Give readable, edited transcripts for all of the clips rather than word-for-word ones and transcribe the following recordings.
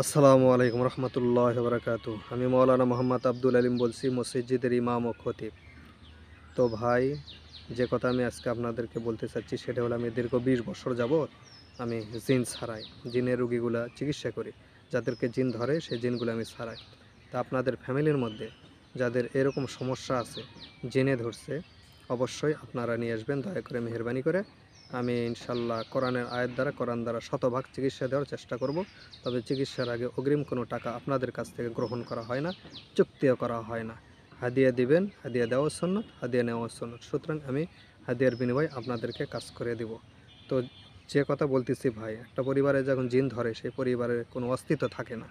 আসসালামু আলাইকুম রহমতুল্লাহ বারাকাতু। আমি মৌলানা মোহাম্মদ আব্দুল আলিম বলছি, মসজিদের ইমাম ও খতিব। তো ভাই, যে কথা আমি আজকে আপনাদেরকে বলতে চাচ্ছি সেটা হলো, আমি দীর্ঘ 20 বছর যাবৎ আমি জিন ছাড়াই, জিনের রুগীগুলা চিকিৎসা করি। যাদেরকে জিন ধরে সেই জিনগুলো আমি ছাড়াই। তা আপনাদের ফ্যামিলির মধ্যে যাদের এরকম সমস্যা আছে, জিনে ধরছে, অবশ্যই আপনারা নিয়ে আসবেন দয়া করে, মেহেরবানি করে। আমি ইনশাল্লাহ কোরআনের আয়াত দ্বারা, কোরআন দ্বারা শতভাগ চিকিৎসা দেওয়ার চেষ্টা করব। তবে চিকিৎসার আগে অগ্রিম কোনো টাকা আপনাদের কাছ থেকে গ্রহণ করা হয় না, চুক্তিও করা হয় না। হাদিয়া দিবেন, হাদিয়া দেওয়া সুন্নত, হাদিয়া নেওয়া সুন্নত। সুতরাং আমি হাদিয়ার বিনিময়ে আপনাদেরকে কাজ করে দেব। তো যে কথা বলতেছি ভাই, একটা পরিবারে যখন জিন ধরে সেই পরিবারের কোনো অস্তিত্ব থাকে না।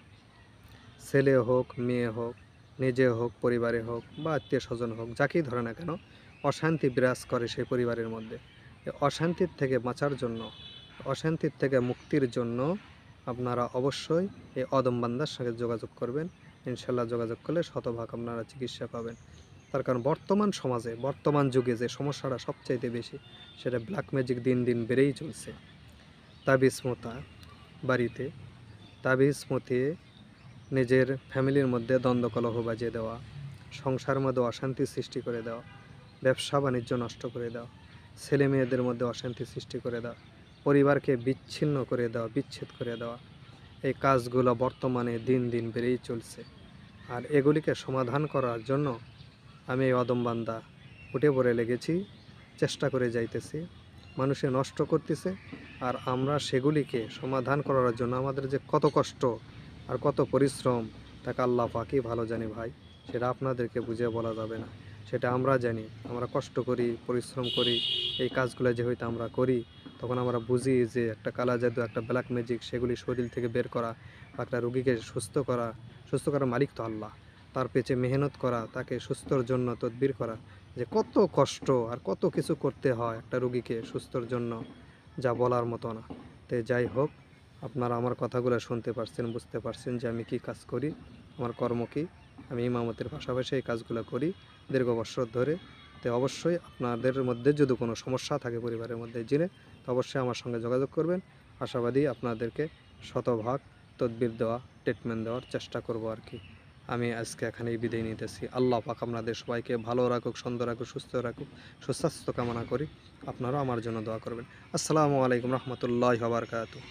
ছেলে হোক, মেয়ে হোক, নিজে হোক, পরিবারে হোক বা আত্মীয় স্বজন হোক, যাকেই ধরে না কেন, অশান্তি বিরাজ করে সেই পরিবারের মধ্যে। এই অশান্তির থেকে বাঁচার জন্য, অশান্তির থেকে মুক্তির জন্য আপনারা অবশ্যই এই অদম বান্দার সঙ্গে যোগাযোগ করবেন। ইনশাল্লাহ যোগাযোগ করলে শতভাগ আপনারা চিকিৎসা পাবেন। তার কারণ বর্তমান সমাজে, বর্তমান যুগে যে সমস্যাটা সবচাইতে বেশি, সেটা ব্ল্যাক ম্যাজিক দিন দিন বেড়েই চলছে। তাবিজ মোতা বাড়িতে, তাবিজ মতিয়ে নিজের ফ্যামিলির মধ্যে দ্বন্দ্ব কলহ বাজিয়ে দেওয়া, সংসারের মধ্যে অশান্তি সৃষ্টি করে দেওয়া, ব্যবসা বাণিজ্য নষ্ট করে দেওয়া, ছেলে মেয়েদের মধ্যে অশান্তি সৃষ্টি করে দেওয়া, পরিবারকে বিচ্ছিন্ন করে দেওয়া, বিচ্ছেদ করে দেওয়া, এই কাজগুলো বর্তমানে দিন দিন বেড়েই চলছে। আর এগুলিকে সমাধান করার জন্য আমি এই অদম বান্দা উঠে পড়ে লেগেছি, চেষ্টা করে যাইতেছি। মানুষে নষ্ট করতেছে, আর আমরা সেগুলিকে সমাধান করার জন্য আমাদের যে কত কষ্ট আর কত পরিশ্রম, তাকে আল্লাহ পাকই ভালো জানি ভাই। সেটা আপনাদেরকে বুঝিয়ে বলা যাবে না, সেটা আমরা জানি। আমরা কষ্ট করি, পরিশ্রম করি, এই কাজগুলো যে হয়তো আমরা করি, তখন আমরা বুঝি যে একটা কালা জাদু, একটা ব্ল্যাক ম্যাজিক, সেগুলি শরীর থেকে বের করা বা একটা রুগীকে সুস্থ করার মালিক তো আল্লাহ। তার পেছে মেহনত করা, তাকে সুস্থর জন্য তদবির করা, যে কত কষ্ট আর কত কিছু করতে হয় একটা রুগীকে সুস্থর জন্য, যা বলার মতো না। তো যাই হোক, আপনারা আমার কথাগুলো শুনতে পারছেন, বুঝতে পারছেন যে আমি কি কাজ করি, আমার কর্ম কী। আমি ইমামতের পাশাপাশি এই কাজগুলো করি দীর্ঘ বছর ধরে। তো অবশ্যই আপনাদের মধ্যে যদি কোনো সমস্যা থাকে পরিবারের মধ্যে জিনে, তো অবশ্যই আমার সঙ্গে যোগাযোগ করবেন। আশাবাদী আপনাদেরকে শতভাগ তদবির দেওয়া, ট্রিটমেন্ট দেওয়ার চেষ্টা করব আর কি। আমি আজকে এখানেই বিদায় নিতেছি। আল্লাহ পাক আপনাদের সবাইকে ভালো রাখুক, সুন্দর রাখুক, সুস্থ রাখুক, সুস্বাস্থ্য কামনা করি। আপনারাও আমার জন্য দোয়া করবেন। আসসালামু আলাইকুম রহমতুল্লাহি ওয়া বারাকাতুহু।